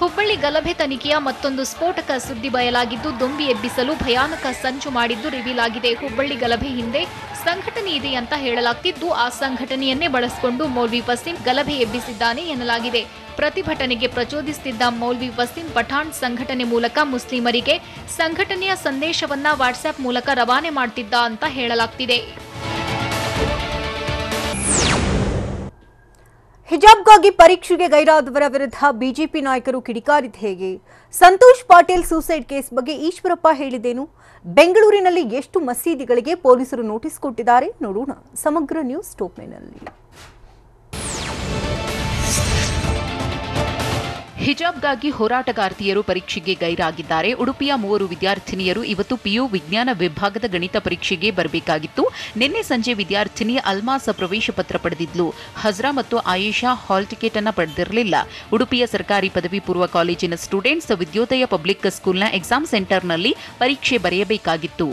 ಹುಬ್ಬಳ್ಳಿ ಗಲಭೆ ತನಿಖೆಯ ಮತ್ತೊಂದು ಸ್ಫೋಟಕ ಸುದ್ದಿ ಬಯಲಾಗಿದ್ದು ದೊಂಬಿ ಎಬ್ಬಿಸಲು ಭಯಾನಕ ಸಂಚು ಮಾಡಿದ್ದು ರಿವೀಲ್ ಆಗಿದೆ. ಹುಬ್ಬಳ್ಳಿ ಗಲಭೆ ಹಿಂದೆ ಸಂಘಟನೆ ಇದೆ ಅಂತ ಹೇಳಲಾಗ್ತಿದ್ದು ಆ ಸಂಘಟನೆಯನ್ನೇ ಬಳಸಿಕೊಂಡು ಮೌಲ್ವಿ ವಸೀಂ ಗಲಭೆ ಎಬ್ಬಿಸಿದ್ದಾನೆ ಎನ್ನಲಾಗಿದೆ. ಪ್ರತಿಭಟನೆಗೆ ಪ್ರಚೋದಿಸುತ್ತಿದ್ದ ಮೌಲ್ವಿ ವಸೀಂ ಪಠಾಣ್ ಸಂಘಟನೆ ಮೂಲಕ ಮುಸ್ಲಿಮರಿಗೆ ಸಂಘಟನೆಯ ಸಂದೇಶವನ್ನ ವಾಟ್ಸ್ಆಪ್ ಮೂಲಕ ರವಾನೆ ಮಾಡ್ತಿದ್ದ ಅಂತ ಹೇಳಲಾಗ್ತಿದೆ. ಹಿಜಾಬ್ಗಾಗಿ ಪರೀಕ್ಷೆಗೆ ಗೈರಾದವರ ವಿರುದ್ಧ ಬಿಜೆಪಿ ನಾಯಕರು ಕಿಡಿಕಾರಿದ ಹೇಗೆ? ಸಂತೋಷ್ ಪಾಟೀಲ್ ಸೂಸೈಡ್ ಕೇಸ್ ಬಗ್ಗೆ ಈಶ್ವರಪ್ಪ ಹೇಳಿದ್ದೇನು? ಬೆಂಗಳೂರಿನಲ್ಲಿ ಎಷ್ಟು ಮಸೀದಿಗಳಿಗೆ ಪೊಲೀಸರು ನೋಟಿಸ್ ಕೊಟ್ಟಿದ್ದಾರೆ ನೋಡೋಣ ಸಮಗ್ರ ನ್ಯೂಸ್ ಟಾಪ್ ನೈನ್ನಲ್ಲಿ. ಹಿಜಾಬ್ಗಾಗಿ ಹೋರಾಟಗಾರ್ತಿಯರು ಪರೀಕ್ಷೆಗೆ ಗೈರಾಗಿದ್ದಾರೆ. ಉಡುಪಿಯ 3 ವಿದ್ಯಾರ್ಥಿನಿಯರು ಇವತ್ತು ಪಿಯು ವಿಜ್ಞಾನ ವಿಭಾಗದ ಗಣಿತ ಪರೀಕ್ಷೆಗೆ ಬರಬೇಕಾಗಿತ್ತು. ನಿನ್ನೆ ಸಂಜೆ ವಿದ್ಯಾರ್ಥಿನಿ ಅಲ್ಮಾಸ್ ಪ್ರವೇಶ ಪತ್ರ ಪಡೆದಿದ್ಲು. ಹಜ್ರಾ ಮತ್ತು ಆಯೇಷಾ ಹಾಲ್ ಟಿಕೆಟ್ ಅನ್ನು ಪಡೆದಿರಲಿಲ್ಲ. ಉಡುಪಿಯ ಸರ್ಕಾರಿ ಪದವಿ ಪೂರ್ವ ಕಾಲೇಜಿನ ಸ್ಟೂಡೆಂಟ್ಸ್ ವಿದ್ಯೋದಯ ಪಬ್ಲಿಕ್ ಸ್ಕೂಲ್ನ ಎಕ್ಸಾಮ್ ಸೆಂಟರ್ನಲ್ಲಿ ಪರೀಕ್ಷೆ ಬರೆಯಬೇಕಾಗಿತ್ತು.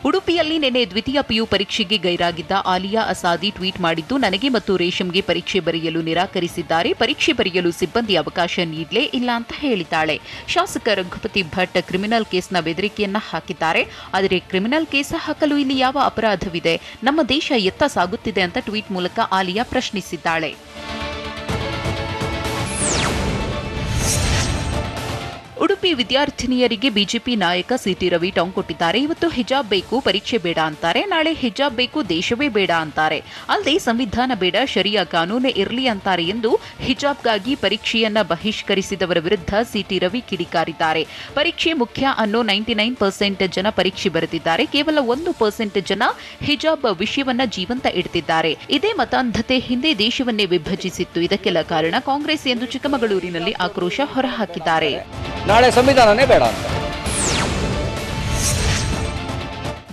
ಉಡುಪಿಯಲ್ಲಿ ನಿನ್ನೆ ದ್ವಿತೀಯ ಪಿಯು ಪರೀಕ್ಷೆಗೆ ಗೈರಾಗಿದ್ದ ಆಲಿಯಾ ಅಸಾದಿ ಟ್ವೀಟ್ ಮಾಡಿದ್ದು, ನನಗೆ ಮತ್ತು ರೇಷಂಗೆ ಪರೀಕ್ಷೆ ಬರೆಯಲು ನಿರಾಕರಿಸಿದ್ದಾರೆ. ಪರೀಕ್ಷೆ ಬರೆಯಲು ಸಿಬ್ಬಂದಿ ಅವಕಾಶ ನೀಡಲೇ ಇಲ್ಲ ಅಂತ ಹೇಳಿದ್ದಾಳೆ. ಶಾಸಕ ರಘುಪತಿ ಭಟ್ ಕ್ರಿಮಿನಲ್ ಕೇಸ್ನ ಬೆದರಿಕೆಯನ್ನ ಹಾಕಿದ್ದಾರೆ. ಆದರೆ ಕ್ರಿಮಿನಲ್ ಕೇಸ್ ಹಾಕಲು ಇಲ್ಲಿ ಯಾವ ಅಪರಾಧವಿದೆ? ನಮ್ಮ ದೇಶ ಎತ್ತ ಸಾಗುತ್ತಿದೆ ಅಂತ ಟ್ವೀಟ್ ಮೂಲಕ ಆಲಿಯಾ ಪ್ರಶ್ನಿಸಿದ್ದಾಳೆ. ಉಡುಪಿ ವಿದ್ಯಾರ್ಥಿನಿಯರಿಗೆ ಬಿಜೆಪಿ ನಾಯಕ ಸಿಟಿ ರವಿ ಟಾಂಗ್ ಕೊಟ್ಟಿದ್ದಾರೆ. ಇವತ್ತು ಹಿಜಾಬ್ ಬೇಕು, ಪರೀಕ್ಷೆ ಬೇಡ ಅಂತಾರೆ. ನಾಳೆ ಹಿಜಾಬ್ ಬೇಕು, ದೇಶವೇ ಬೇಡ ಅಂತಾರೆ. ಅಲ್ಲದೆ ಸಂವಿಧಾನ ಬೇಡ, ಶರಿಯಾ ಕಾನೂನೇ ಇರಲಿ ಅಂತಾರೆ ಎಂದು ಹಿಜಾಬ್ಗಾಗಿ ಪರೀಕ್ಷೆಯನ್ನ ಬಹಿಷ್ಕರಿಸಿದವರ ವಿರುದ್ಧ ಸಿಟಿ ರವಿ ಕಿಡಿಕಾರಿದ್ದಾರೆ. ಪರೀಕ್ಷೆ ಮುಖ್ಯ ಅನ್ನೋ 99% ಜನ ಪರೀಕ್ಷೆ ಬರೆದಿದ್ದಾರೆ. ಕೇವಲ 1% ಜನ ಹಿಜಾಬ್ ವಿಷಯವನ್ನ ಜೀವಂತ ಇಡ್ತಿದ್ದಾರೆ. ಇದೇ ಮತಾಂಧತೆ ಹಿಂದೆ ದೇಶವನ್ನೇ ವಿಭಜಿಸಿತ್ತು. ಇದಕ್ಕೆಲ್ಲ ಕಾರಣ ಕಾಂಗ್ರೆಸ್ ಎಂದು ಚಿಕ್ಕಮಗಳೂರಿನಲ್ಲಿ ಆಕ್ರೋಶ ಹೊರಹಾಕಿದ್ದಾರೆ. ನಾಳೆ ಸಂವಿಧಾನನೇ ಬೇಡ ಅಂತ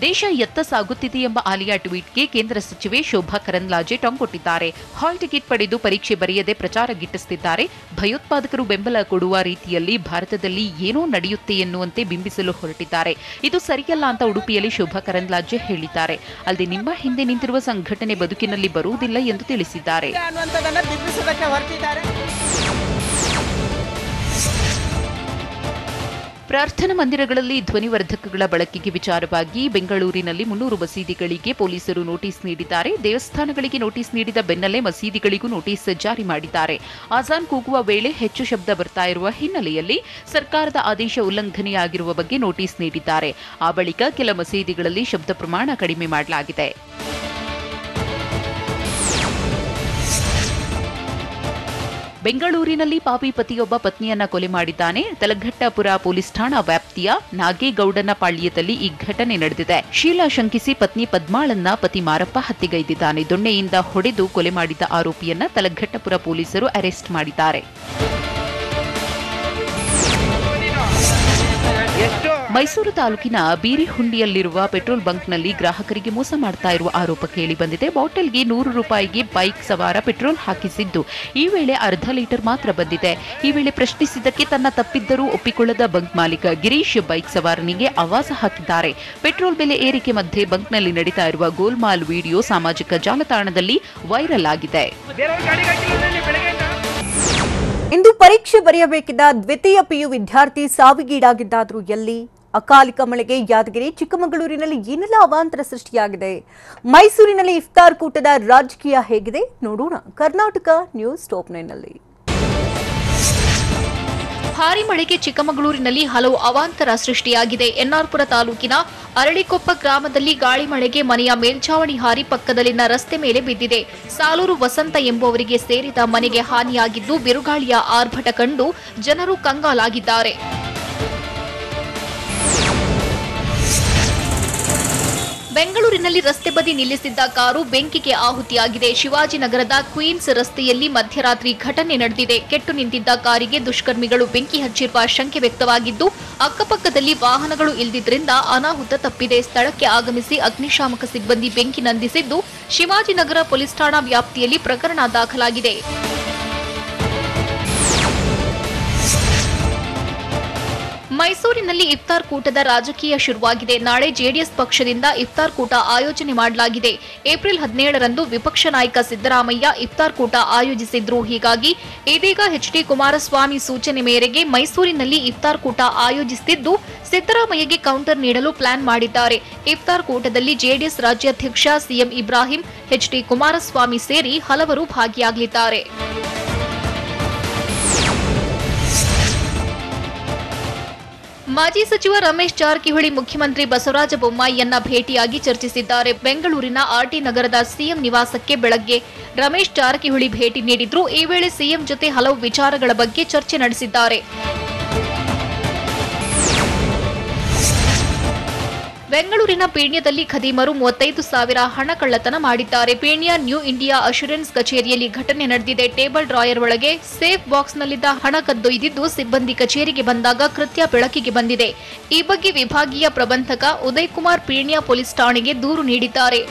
ದೇಶ ಎತ್ತ ಸಾಗುತ್ತಿದೆ ಎಂಬ ಆಲಿಯಾ ಟ್ವೀಟ್ಗೆ ಕೇಂದ್ರ ಸಚಿವೆ ಶೋಭಾ ಕರಂದ್ಲಾಜೆ ಟಾಂಗ್ ಕೊಟ್ಟಿದ್ದಾರೆ. ಹಾಲ್ ಟಿಕೆಟ್ ಪಡೆದು ಪರೀಕ್ಷೆ ಬರೆಯದೆ ಪ್ರಚಾರ ಗಿಟ್ಟಿಸುತ್ತಿದ್ದಾರೆ. ಭಯೋತ್ಪಾದಕರು ಬೆಂಬಲ ಕೊಡುವ ರೀತಿಯಲ್ಲಿ ಭಾರತದಲ್ಲಿ ಏನೋ ನಡೆಯುತ್ತೆ ಎನ್ನುವಂತೆ ಬಿಂಬಿಸಲು ಹೊರಟಿದ್ದಾರೆ. ಇದು ಸರಿಯಲ್ಲ ಅಂತ ಉಡುಪಿಯಲ್ಲಿ ಶೋಭಾ ಕರಂದ್ಲಾಜೆ ಹೇಳಿದ್ದಾರೆ. ಅಲ್ಲದೆ ನಿಮ್ಮ ಹಿಂದೆ ನಿಂತಿರುವ ಸಂಘಟನೆ ಬದುಕಿನಲ್ಲಿ ಬರುವುದಿಲ್ಲ ಎಂದು ತಿಳಿಸಿದ್ದಾರೆ. ಪ್ರಾರ್ಥನಾ ಮಂದಿರಗಳಲ್ಲಿ ಧ್ವನಿವರ್ಧಕಗಳ ಬಳಕೆಗೆ ವಿಚಾರವಾಗಿ ಬೆಂಗಳೂರಿನಲ್ಲಿ 300 ಮಸೀದಿಗಳಿಗೆ ಪೊಲೀಸರು ನೋಟಿಸ್ ನೀಡಿದ್ದಾರೆ. ದೇವಸ್ಥಾನಗಳಿಗೆ ನೋಟಿಸ್ ನೀಡಿದ ಬೆನ್ನಲ್ಲೇ ಮಸೀದಿಗಳಿಗೂ ನೋಟಿಸ್ ಜಾರಿ ಮಾಡಿದ್ದಾರೆ. ಆಜಾನ್ ಕೂಗುವ ವೇಳೆ ಹೆಚ್ಚು ಶಬ್ದ ಬರ್ತಾ ಇರುವ ಹಿನ್ನೆಲೆಯಲ್ಲಿ ಸರ್ಕಾರದ ಆದೇಶ ಉಲ್ಲಂಘನೆಯಾಗಿರುವ ಬಗ್ಗೆ ನೋಟಿಸ್ ನೀಡಿದ್ದಾರೆ. ಆ ಬಳಿಕ ಕೆಲ ಮಸೀದಿಗಳಲ್ಲಿ ಶಬ್ದ ಪ್ರಮಾಣ ಕಡಿಮೆ ಮಾಡಲಾಗಿದೆ. ಬೆಂಗಳೂರಿನಲ್ಲಿ ಪಾಪಿ ಪತಿಯೊಬ್ಬ ಪತ್ನಿಯನ್ನ ಕೊಲೆ ಮಾಡಿದ್ದಾನೆ. ತಲಘಟ್ಟಪುರ ಪೊಲೀಸ್ ಠಾಣಾ ವ್ಯಾಪ್ತಿಯ ನಾಗೇಗೌಡನ ಪಾಳ್ಯದಲ್ಲಿ ಈ ಘಟನೆ ನಡೆದಿದೆ. ಶೀಲಾ ಶಂಕಿಸಿ ಪತ್ನಿ ಪದ್ಮಾಳನ್ನ ಪತಿ ಮಾರಪ್ಪ ಹತ್ಯೆಗೈದಿದ್ದಾನೆ. ದೊಣ್ಣೆಯಿಂದ ಹೊಡೆದು ಕೊಲೆ ಮಾಡಿದ ಆರೋಪಿಯನ್ನ ತಲಘಟ್ಟಪುರ ಪೊಲೀಸರು ಅರೆಸ್ಟ್ ಮಾಡಿದ್ದಾರೆ. ಮೈಸೂರು ತಾಲೂಕಿನ ಬೀರಿಹುಂಡಿಯಲ್ಲಿರುವ ಪೆಟ್ರೋಲ್ ಬಂಕ್ನಲ್ಲಿ ಗ್ರಾಹಕರಿಗೆ ಮೋಸ ಮಾಡ್ತಾ ಇರುವ ಆರೋಪ ಕೇಳಿಬಂದಿದೆ. ಬಾಟಲ್ಗೆ 100 ರೂಪಾಯಿಗೆ ಬೈಕ್ ಸವಾರ ಪೆಟ್ರೋಲ್ ಹಾಕಿಸಿದ್ದು ಈ ವೇಳೆ ಅರ್ಧ ಲೀಟರ್ ಮಾತ್ರ ಬಂದಿದೆ. ಈ ವೇಳೆ ಪ್ರಶ್ನಿಸಿದ್ದಕ್ಕೆ ತನ್ನ ತಪ್ಪಿದ್ದರೂ ಒಪ್ಪಿಕೊಳ್ಳದ ಬಂಕ್ ಮಾಲೀಕ ಗಿರೀಶ್ ಬೈಕ್ ಸವಾರನಿಗೆ ಆವಾಜ ಹಾಕಿದ್ದಾರೆ. ಪೆಟ್ರೋಲ್ ಬೆಲೆ ಏರಿಕೆ ಮಧ್ಯೆ ಬಂಕ್ನಲ್ಲಿ ನಡೀತಾ ಇರುವ ಗೋಲ್ಮಾಲ್ ವಿಡಿಯೋ ಸಾಮಾಜಿಕ ಜಾಲತಾಣದಲ್ಲಿ ವೈರಲ್ ಆಗಿದೆ. ಇಂದು ಪರೀಕ್ಷೆ ಬರೆಯಬೇಕಿದ್ದ ದ್ವಿತೀಯ ಪಿಯು ವಿದ್ಯಾರ್ಥಿ ಸಾವಿಗೀಡಾಗಿದ್ದಾದರೂ ಎಲ್ಲಿ? ಅಕಾಲಿಕ ಮಳೆಗೆ ಯಾದಗಿರಿ, ಚಿಕ್ಕಮಗಳೂರಿನಲ್ಲಿ ಏನೆಲ್ಲ ಅವಾಂತರ ಸೃಷ್ಟಿಯಾಗಿದೆ? ಮೈಸೂರಿನಲ್ಲಿ ಇಫ್ತಾರ್ ಕೂಟದ ರಾಜಕೀಯ ಹೇಗಿದೆ ನೋಡೋಣ ಕರ್ನಾಟಕ ನ್ಯೂಸ್ ಟಾಪ್ 9ನಲ್ಲಿ. ಭಾರಿ ಮಳೆಗೆ ಚಿಕ್ಕಮಗಳೂರಿನಲ್ಲಿ ಹಲವು ಅವಾಂತರ ಸೃಷ್ಟಿಯಾಗಿದೆ. ಎನ್ಆರ್ಪುರ ತಾಲೂಕಿನ ಅರಳಿಕೊಪ್ಪ ಗ್ರಾಮದಲ್ಲಿ ಗಾಳಿ ಮಳೆಗೆ ಮನೆಯ ಮೇಲ್ಛಾವಣಿ ಹಾರಿ ಪಕ್ಕದಲ್ಲಿನ ರಸ್ತೆ ಮೇಲೆ ಬಿದ್ದಿದೆ. ಸಾಲೂರು ವಸಂತ ಎಂಬುವರಿಗೆ ಸೇರಿದ ಮನೆಗೆ ಹಾನಿಯಾಗಿದ್ದು ಬಿರುಗಾಳಿಯ ಆರ್ಭಟ ಕಂಡು ಜನರು ಕಂಗಾಲಾಗಿದ್ದಾರೆ. ಬೆಂಗಳೂರಿನಲ್ಲಿ ರಸ್ತೆ ಬದಿ ನಿಲ್ಲಿಸಿದ್ದ ಕಾರು ಬೆಂಕಿಗೆ ಆಹುತಿಯಾಗಿದೆ. ಶಿವಾಜಿನಗರದ ಕ್ವೀನ್ಸ್ ರಸ್ತೆಯಲ್ಲಿ ಮಧ್ಯರಾತ್ರಿ ಘಟನೆ ನಡೆದಿದೆ. ಕೆಟ್ಟು ನಿಂತಿದ್ದ ಕಾರಿಗೆ ದುಷ್ಕರ್ಮಿಗಳು ಬೆಂಕಿ ಹಚ್ಚಿರುವ ಶಂಕೆ ವ್ಯಕ್ತವಾಗಿದ್ದು ಅಕ್ಕಪಕ್ಕದಲ್ಲಿ ವಾಹನಗಳು ಇಲ್ಲದಿದ್ದರಿಂದ ಅನಾಹುತ ತಪ್ಪಿದೆ. ಸ್ಥಳಕ್ಕೆ ಆಗಮಿಸಿ ಅಗ್ನಿಶಾಮಕ ಸಿಬ್ಬಂದಿ ಬೆಂಕಿ ನಂದಿಸಿದ್ದು ಶಿವಾಜಿನಗರ ಪೊಲೀಸ್ ಠಾಣಾ ವ್ಯಾಪ್ತಿಯಲ್ಲಿ ಪ್ರಕರಣ ದಾಖಲಾಗಿದೆ. ಮೈಸೂರಿನಲ್ಲಿ ಇಫ್ತಾರ್ ಕೂಟದ ರಾಜಕೀಯ ಶುರುವಾಗಿದೆ. ನಾಳೆ ಜೆಡಿಎಸ್ ಪಕ್ಷದಿಂದ ಇಫ್ತಾರ್ ಕೂಟ ಆಯೋಜನೆ ಮಾಡಲಾಗಿದೆ. ಏಪ್ರಿಲ್ 17ರಂದು ವಿಪಕ್ಷ ನಾಯಕ ಸಿದ್ದರಾಮಯ್ಯ ಇಫ್ತಾರ್ ಕೂಟ ಆಯೋಜಿಸಿದ್ರು. ಹೀಗಾಗಿ ಇದೀಗ ಎಚ್ಡಿ ಕುಮಾರಸ್ವಾಮಿ ಸೂಚನೆ ಮೇರೆಗೆ ಮೈಸೂರಿನಲ್ಲಿ ಇಫ್ತಾರ್ ಕೂಟ ಆಯೋಜಿಸುತ್ತಿದ್ದು ಸಿದ್ದರಾಮಯ್ಯಗೆ ಕೌಂಟರ್ ನೀಡಲು ಪ್ಲಾನ್ ಮಾಡಿದ್ದಾರೆ. ಇಫ್ತಾರ್ ಕೂಟದಲ್ಲಿ ಜೆಡಿಎಸ್ ರಾಜ್ಯಾಧ್ಯಕ್ಷ ಸಿಎಂ ಇಬ್ರಾಹಿಂ, ಎಚ್ಡಿ ಕುಮಾರಸ್ವಾಮಿ ಸೇರಿ ಹಲವರು ಭಾಗಿಯಾಗಲಿದ್ದಾರೆ. ಮಾಜಿ ಸಚಿವ ರಮೇಶ್ ಜಾರಕಿಹೊಳಿ ಮುಖ್ಯಮಂತ್ರಿ ಬಸವರಾಜ ಬೊಮ್ಮಾಯಿಯನ್ನ ಭೇಟಿಯಾಗಿ ಚರ್ಚಿಸಿದ್ದಾರೆ. ಬೆಂಗಳೂರಿನ ಆರ್ಟಿ ನಗರದ ಸಿಎಂ ನಿವಾಸಕ್ಕೆ ಬೆಳಗ್ಗೆ ರಮೇಶ್ ಜಾರಕಿಹೊಳಿ ಭೇಟಿ ನೀಡಿದ್ರು. ಈ ವೇಳೆ ಸಿಎಂ ಜೊತೆ ಹಲವು ವಿಚಾರಗಳ ಬಗ್ಗೆ ಚರ್ಚೆ ನಡೆಸಿದ್ದಾರೆ. ಬೆಂಗಳೂರಿನ ಪೀಣ್ಯದಲ್ಲಿ ಖದೀಮರು 35,000 ಹಣ ಕಳ್ಳತನ ಮಾಡಿದ್ದಾರೆ. ಪೀಣ್ಯ ನ್ಯೂ ಇಂಡಿಯಾ ಅಶ್ಯೂರೆನ್ಸ್ ಕಚೇರಿಯಲ್ಲಿ ಘಟನೆ ನಡೆದಿದೆ. ಟೇಬಲ್ ಡ್ರಾಯರ್ ಒಳಗೆ ಸೇಫ್ ಬಾಕ್ಸ್ನಲ್ಲಿದ್ದ ಹಣ ಕದ್ದೊಯ್ದಿದ್ದು ಸಿಬ್ಬಂದಿ ಕಚೇರಿಗೆ ಬಂದಾಗ ಕೃತ್ಯ ಬೆಳಕಿಗೆ ಬಂದಿದೆ. ಈ ಬಗ್ಗೆ ವಿಭಾಗೀಯ ಪ್ರಬಂಧಕ ಉದಯ್ ಕುಮಾರ್ ಪೀಣ್ಯ ಪೊಲೀಸ್ ಠಾಣೆಗೆ ದೂರು ನೀಡಿದ್ದಾರೆ.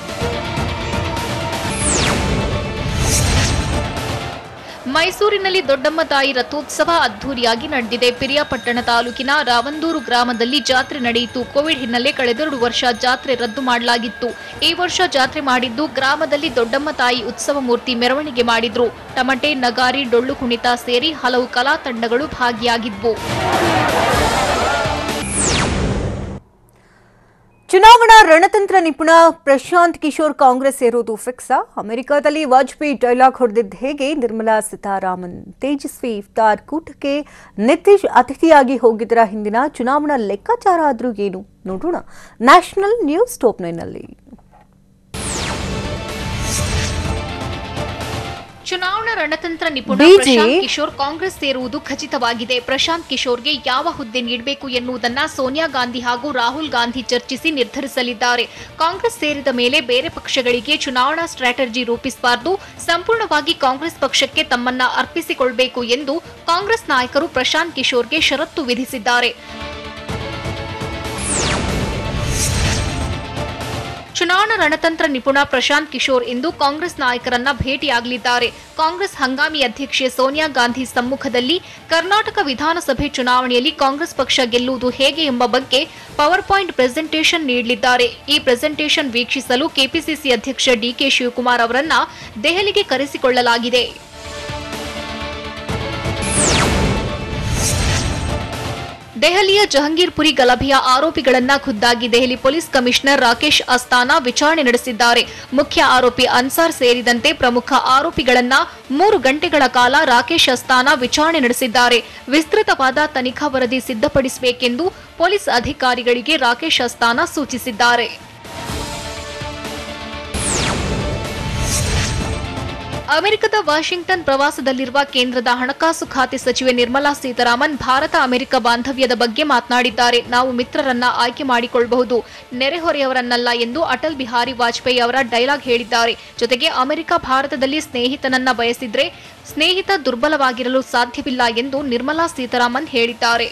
ಮೈಸೂರಿನಲ್ಲಿ ದೊಡ್ಡಮ್ಮ ತಾಯಿ ರಥೋತ್ಸವ ಅದ್ದೂರಿಯಾಗಿ ನಡೆದಿದೆ. ಪಿರಿಯಾಪಟ್ಟಣ ತಾಲೂಕಿನ ರಾವಂದೂರು ಗ್ರಾಮದಲ್ಲಿ ಜಾತ್ರೆ ನಡೆಯಿತು. ಕೋವಿಡ್ ಹಿನ್ನೆಲೆ ಕಳೆದ 2 ವರ್ಷ ಜಾತ್ರೆ ರದ್ದು ಮಾಡಲಾಗಿತ್ತು. ಈ ವರ್ಷ ಜಾತ್ರೆ ಮಾಡಿದ್ದು ಗ್ರಾಮದಲ್ಲಿ ದೊಡ್ಡಮ್ಮ ತಾಯಿ ಉತ್ಸವ ಮೂರ್ತಿ ಮೆರವಣಿಗೆ ಮಾಡಿದ್ರು. ಟಮಟೆ, ನಗಾರಿ, ಡೊಳ್ಳು ಕುಣಿತ ಸೇರಿ ಹಲವು ಕಲಾ ತಂಡಗಳು ಭಾಗಿಯಾಗಿದ್ವು. ಚುನಾವಣಾ ರಣತಂತ್ರ ನಿಪುಣ ಪ್ರಶಾಂತ್ ಕಿಶೋರ್ ಕಾಂಗ್ರೆಸ್ ಸೇರೋದು ಫಿಕ್ಸಾ? ಅಮೆರಿಕದಲ್ಲಿ ವಾಜಪೇಯಿ ಡೈಲಾಗ್ ಹೊಡೆದಿದ್ದ ಹೇಗೆ ನಿರ್ಮಲಾ ಸೀತಾರಾಮನ್ ತೇಜಸ್ವಿ ಇಫ್ತಾರ್ ಕೂಟಕ್ಕೆ ನಿತೀಶ್ ಅತಿಥಿಯಾಗಿ ಹೋಗಿದ್ದರ ಹಿಂದಿನ ಚುನಾವಣಾ ಲೆಕ್ಕಾಚಾರ ಆದ್ರೂ ಏನು ನೋಡೋಣ ನ್ಯಾಷನಲ್ ನ್ಯೂಸ್ ಟಾಪ್ 9ನಲ್ಲಿ. ಚುನಾವಣಾ ರಣತಂತ್ರ ನಿಪುಣ ಪ್ರಶಾಂತ್ ಕಿಶೋರ್ ಕಾಂಗ್ರೆಸ್ ಸೇರುವುದು ಖಚಿತವಾಗಿದೆ. ಪ್ರಶಾಂತ್ ಕಿಶೋರ್ಗೆ ಯಾವ ಹುದ್ದೆ ನೀಡಬೇಕು ಎನ್ನುವುದನ್ನು ಸೋನಿಯಾ ಗಾಂಧಿ ಹಾಗೂ ರಾಹುಲ್ ಗಾಂಧಿ ಚರ್ಚಿಸಿ ನಿರ್ಧರಿಸಲಿದ್ದಾರೆ. ಕಾಂಗ್ರೆಸ್ ಸೇರಿದ ಮೇಲೆ ಬೇರೆ ಪಕ್ಷಗಳಿಗೆ ಚುನಾವಣಾ ಸ್ಟ್ರಾಟಜಿ ರೂಪಿಸಬಾರದು, ಸಂಪೂರ್ಣವಾಗಿ ಕಾಂಗ್ರೆಸ್ ಪಕ್ಷಕ್ಕೆ ತಮ್ಮನ್ನ ಅರ್ಪಿಸಿಕೊಳ್ಳಬೇಕು ಎಂದು ಕಾಂಗ್ರೆಸ್ ನಾಯಕರು ಪ್ರಶಾಂತ್ ಕಿಶೋರ್ಗೆ ಷರತ್ತು ವಿಧಿಸಿದ್ದಾರೆ. ಚುನಾವಣಾ ರಣತಂತ್ರ ನಿಪುಣ ಪ್ರಶಾಂತ್ ಕಿಶೋರ್ ಇಂದು ಕಾಂಗ್ರೆಸ್ ನಾಯಕರನ್ನ ಭೇಟಿಯಾಗಲಿದ್ದಾರೆ. ಕಾಂಗ್ರೆಸ್ ಹಂಗಾಮಿ ಅಧ್ಯಕ್ಷೆ ಸೋನಿಯಾ ಗಾಂಧಿ ಸಮ್ಮುಖದಲ್ಲಿ ಕರ್ನಾಟಕ ವಿಧಾನಸಭೆ ಚುನಾವಣೆಯಲ್ಲಿ ಕಾಂಗ್ರೆಸ್ ಪಕ್ಷ ಗೆಲ್ಲುವುದು ಹೇಗೆ ಎಂಬ ಬಗ್ಗೆ ಪವರ್ ಪಾಯಿಂಟ್ ಪ್ರೆಸೆಂಟೇಷನ್ ನೀಡಲಿದ್ದಾರೆ. ಈ ಪ್ರೆಸೆಂಟೇಷನ್ ವೀಕ್ಷಿಸಲು ಕೆಪಿಸಿಸಿ ಅಧ್ಯಕ್ಷ ಡಿಕೆ ಶಿವಕುಮಾರ್ ಅವರನ್ನ ದೆಹಲಿಗೆ ಕರೆಸಿಕೊಳ್ಳಲಾಗಿದೆ. ದೆಹಲಿಯ ಜಹಂಗೀರ್ಪುರಿ ಗಲಭೆಯ ಆರೋಪಿಗಳನ್ನ ಖುದ್ದಾಗಿ ದೆಹಲಿ ಪೊಲೀಸ್ ಕಮಿಷನರ್ ರಾಕೇಶ್ ಅಸ್ತಾನಾ ವಿಚಾರಣೆ ನಡೆಸಿದ್ದಾರೆ. ಮುಖ್ಯ ಆರೋಪಿ ಅನ್ಸಾರ್ ಸೇರಿದಂತೆ ಪ್ರಮುಖ ಆರೋಪಿಗಳನ್ನ 3 ಗಂಟೆಗಳ ಕಾಲ ರಾಕೇಶ್ ಅಸ್ತಾನಾ ವಿಚಾರಣೆ ನಡೆಸಿದ್ದಾರೆ. ವಿಸ್ತೃತವಾದ ತನಿಖಾ ವರದಿ ಸಿದ್ಧಪಡಿಸಬೇಕೆಂದು ಪೊಲೀಸ್ ಅಧಿಕಾರಿಗಳಿಗೆ ರಾಕೇಶ್ ಅಸ್ತಾನಾ ಸೂಚಿಸಿದ್ದಾರೆ. ಅಮೆರಿಕದ ವಾಷಿಂಗ್ಟನ್ ಪ್ರವಾಸದಲ್ಲಿರುವ ಕೇಂದ್ರದ ಹಣಕಾಸು ಖಾತೆ ಸಚಿವೆ ನಿರ್ಮಲಾ ಸೀತಾರಾಮನ್ ಭಾರತ ಅಮೆರಿಕ ಬಾಂಧವ್ಯದ ಬಗ್ಗೆ ಮಾತನಾಡಿದ್ದಾರೆ. ನಾವು ಮಿತ್ರರನ್ನ ಆಯ್ಕೆ ಮಾಡಿಕೊಳ್ಳಬಹುದು, ನೆರೆಹೊರೆಯವರನ್ನಲ್ಲ ಎಂದು ಅಟಲ್ ಬಿಹಾರಿ ವಾಜಪೇಯಿ ಅವರ ಡೈಲಾಗ್ ಹೇಳಿದ್ದಾರೆ. ಜೊತೆಗೆ ಅಮೆರಿಕ ಭಾರತದಲ್ಲಿ ಸ್ನೇಹಿತನನ್ನ ಬಯಸಿದ್ರೆ ಸ್ನೇಹಿತ ದುರ್ಬಲವಾಗಿರಲು ಸಾಧ್ಯವಿಲ್ಲ ಎಂದು ನಿರ್ಮಲಾ ಸೀತಾರಾಮನ್ ಹೇಳಿದ್ದಾರೆ.